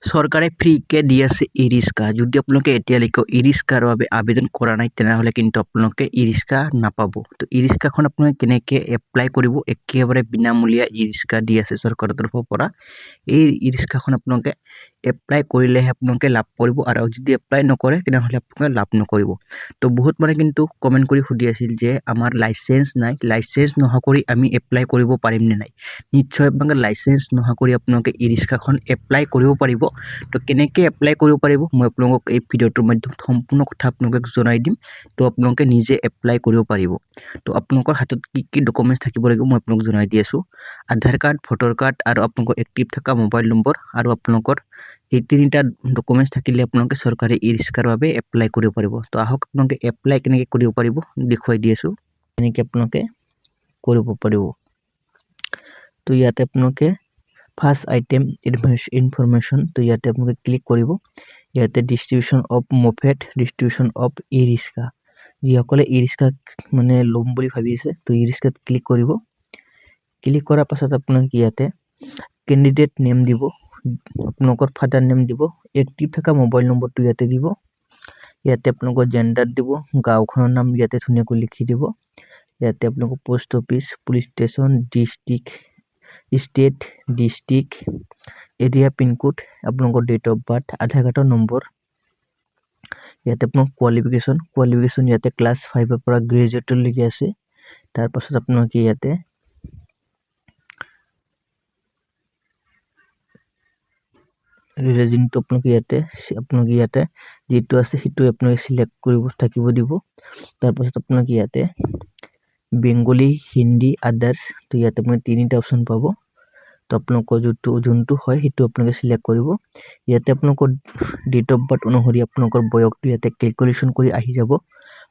চৰকাৰে ফ্ৰীকে দি আছে ই ৰিক্সা। যদি আপোনালোকে এতিয়ালৈকে ই ৰিক্সাৰ বাবে আবেদন কৰা নাই তেনেহ'লে কিন্তু আপোনালোকে ই ৰিক্সা নাপাব। তো ই ৰিক্সাখন আপোনালোকে কেনেকৈ এপ্লাই কৰিব, একেবাৰে বিনামূলীয়া ই ৰিক্সা দি আছে চৰকাৰৰ তৰফৰ পৰা। এই ই ৰিক্সাখন আপোনালোকে এপ্লাই কৰিলেহে আপোনালোকে লাভ কৰিব, আৰু যদি এপ্লাই নকৰে তেনেহ'লে আপোনালোকে লাভ নকৰিব। তো বহুত মানে কিন্তু কমেণ্ট কৰি সুধি আছিল যে আমাৰ লাইচেঞ্চ নাই, লাইচেঞ্চ নোহোৱা কৰি আমি এপ্লাই কৰিব পাৰিম নে নাই। নিশ্চয় আপোনালোকে লাইচেঞ্চ নোহোৱা কৰি আপোনালোকে ই ৰিক্সাখন এপ্লাই কৰিব পাৰিব। তো কেনেকৈ এপ্লাই কৰিব পাৰিব মই আপোনালোকক এই ভিডিঅ'টোৰ মাধ্যমত সম্পূৰ্ণ কথা আপোনালোকক জনাই দিম। তো আপোনালোকে নিজে এপ্লাই কৰিব পাৰিব। তো আপোনালোকৰ হাতত কি কি ডকুমেণ্টছ থাকিব লাগিব মই আপোনালোকক জনাই দি আছোঁ। আধাৰ কাৰ্ড, ভোটাৰ কাৰ্ড আৰু আপোনালোকৰ এক্টিভ থকা মোবাইল নম্বৰ, আৰু আপোনালোকৰ এই তিনিটা ডকুমেণ্টছ থাকিলে আপোনালোকে চৰকাৰী ই ৰিক্সাৰ বাবে এপ্লাই কৰিব পাৰিব। তো আহক আপোনালোকে এপ্লাই কেনেকৈ কৰিব পাৰিব দেখুৱাই দি আছোঁ, কেনেকৈ আপোনালোকে কৰিব পাৰিব। তো ইয়াতে আপোনালোকে ফাৰ্ষ্ট আইটেম ইনফৰমেশ্যন, তো ইয়াতে আপোনালোকে ক্লিক কৰিব। ইয়াতে distribution of moped, distribution of E rickshaw, যিসকলে ই ৰিক্সা মানে ল'ম বুলি ভাবিছে তো ই ৰিক্সাত ক্লিক কৰিব। ক্লিক কৰাৰ পাছত আপোনালোকে ইয়াতে কেণ্ডিডেট নেম দিব, আপোনালোকৰ ফাদাৰ নেম দিব, এক্টিভ থকা মোবাইল নম্বৰটো ইয়াতে দিব। ইয়াতে আপোনালোকৰ জেণ্ডাৰ দিব, গাঁওখনৰ নাম ইয়াতে ধুনীয়াকৈ লিখি দিব। ইয়াতে আপোনালোকৰ post office, police station, district, state, district, area, pincode, আপোনালোকৰ ডেট অফ বাৰ্থ, আধাৰ কাৰ্ডৰ নম্বৰ। ইয়াতে আপোনালোকৰ কোৱালিফিকেশ্যন ইয়াতে ক্লাছ 5ৰ পৰা গ্ৰেজুৱেটলৈকে আছে। তাৰপাছত আপোনালোকে ইয়াতে ৰিজনটো আপোনালোকে ইয়াতে যিটো আছে সেইটো আপোনালোকে চিলেক্ট কৰিব থাকিব দিব। তাৰপাছত আপোনালোকে ইয়াতে বেংগলী, হিন্দী, আদাৰ্ছ, তো ইয়াতে আপোনালোকে তিনিটা অপশ্যন পাব। তো আপোনালোকৰ যোনটো হয় সেইটো আপোনালোকে চিলেক্ট কৰিব। ইয়াতে আপোনালোকৰ ডেট অফ বাৰ্থ অনুসৰি আপোনালোকৰ বয়সটো ইয়াতে কেলকুলেশ্যন কৰি আহি যাব।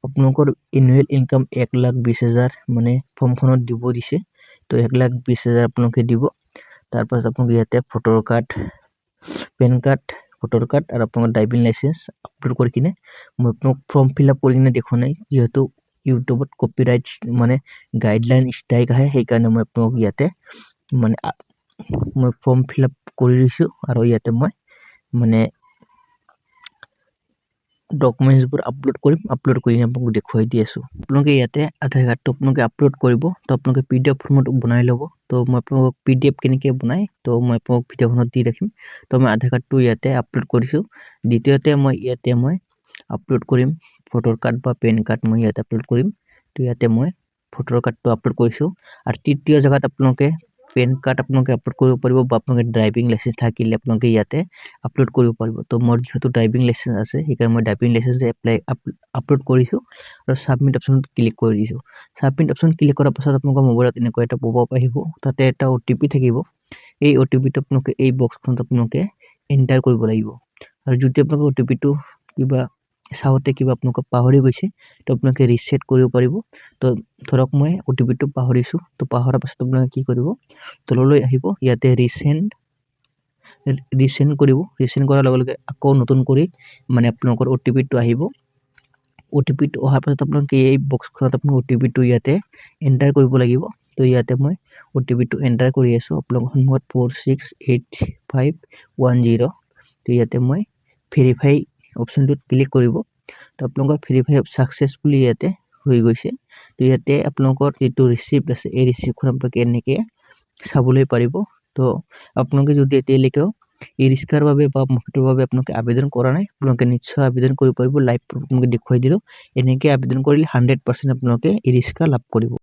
আপোনালোকৰ এনুৱেল ইনকাম 1,20,000 মানে ফৰ্মখনত দিব দিছে, তো 1,20,000 আপোনালোকে দিব। তাৰপাছত আপোনালোকে ইয়াতে voter card, pan card, voter card আৰু আপোনালোকৰ ড্ৰাইভিং লাইচেঞ্চ আপলোড কৰি কিনে, মই আপোনাক ফৰ্ম ফিল আপ কৰি কিনে দেখুওৱা নাই যিহেতু ইউটিউবত কপিৰাইট মানে গাইডলাইন ষ্ট্ৰাইক আহে, সেইকাৰণে মই আপোনালোক ইয়াতে মানে মই ফৰ্ম ফিল আপ কৰি দিছোঁ, আৰু ইয়াতে মই মানে ডকুমেণ্টছবোৰ আপলোড কৰি আপোনালোকক দেখুৱাই দি আছোঁ। আপোনালোকে ইয়াতে আধাৰ কাৰ্ডটো আপোনালোকে আপলোড কৰিব। তো আপোনালোকে PDF ফৰ্মত বনাই ল'ব। তো মই আপোনালোকক PDF কেনেকৈ বনাই তো মই আপোনালোকক ভিডিঅ'খনত দি ৰাখিম। তো মই আধাৰ কাৰ্ডটো ইয়াতে আপলোড কৰিছোঁ। দ্বিতীয়তে মই আপলোড কৰিম ভোটাৰ কাৰ্ড বা পেন কাৰ্ড, মই ইয়াতে আপলোড কৰিম। তো ইয়াতে মই ভোটাৰ কাৰ্ডটো আপলোড কৰিছোঁ। আৰু তৃতীয় জেগাত আপোনালোকে পেন কাৰ্ড আপোনালোকে আপলোড কৰিব পাৰিব, বা আপোনালোকে ড্ৰাইভিং লাইচেঞ্চ থাকিলে আপোনালোকে ইয়াতে আপলোড কৰিব পাৰিব। তো মোৰ যিহেতু ড্ৰাইভিং লাইচেঞ্চ আছে সেইকাৰণে মই ড্ৰাইভিং লাইচেঞ্চ আপলোড কৰিছোঁ, আৰু ছাবমিট অপশ্যনত ক্লিক কৰি দিছোঁ। ছাবমিট অপশ্যন ক্লিক কৰাৰ পাছত আপোনালোকৰ মোবাইলত এনেকুৱা এটা পপআপ আহিব, তাতে এটা OTP থাকিব। এই OTPটো আপোনালোকে এই বক্সখনত আপোনালোকে এণ্টাৰ কৰিব লাগিব। আৰু যদি আপোনালোকৰ OTPটো চাওঁতে আপোনালোকে পাহৰি গৈছে তো আপোনালোকে ৰিছেট কৰিব পাৰিব। তো ধৰক মই OTPটো পাহৰিছোঁ, তো পাহৰাৰ পাছত আপোনালোকে কি কৰিব, তললৈ আহিব, ইয়াতে ৰিচেণ্ড কৰিব। ৰিচেণ্ড কৰাৰ লগে লগে আকৌ নতুন কৰি মানে আপোনালোকৰ OTPটো আহিব। OTPটো অহাৰ পাছত আপোনালোকে এই বক্সখনত আপোনাৰ OTPটো ইয়াতে এণ্টাৰ কৰিব লাগিব। তো ইয়াতে মই OTPটো এণ্টাৰ কৰি আছোঁ আপোনালোকৰ সন্মুখত 468510। তো ইয়াতে মই ভেৰিফাই অপশ্যনটোত ক্লিক কৰিব। তো আপোনালোকৰ ভেৰিফাই ছাকচেছফুলি ইয়াতে হৈ গৈছে। তো ইয়াতে আপোনালোকৰ যিটো ৰিচিপ্ট আছে এই ৰিচিপ্টখন আপোনালোকে এনেকৈ চাবলৈ পাৰিব। তো আপোনালোকে যদি এতিয়ালৈকেও ই ৰিক্সাৰ বাবে বা মোপেডৰ বাবে আপোনালোকে আবেদন কৰা নাই, আপোনালোকে নিশ্চয় আবেদন কৰিব পাৰিব। লাইভ আপোনালোকে দেখুৱাই দিলোঁ, এনেকৈ আবেদন কৰিলে 100% আপোনালোকে ই ৰিক্সা লাভ কৰিব।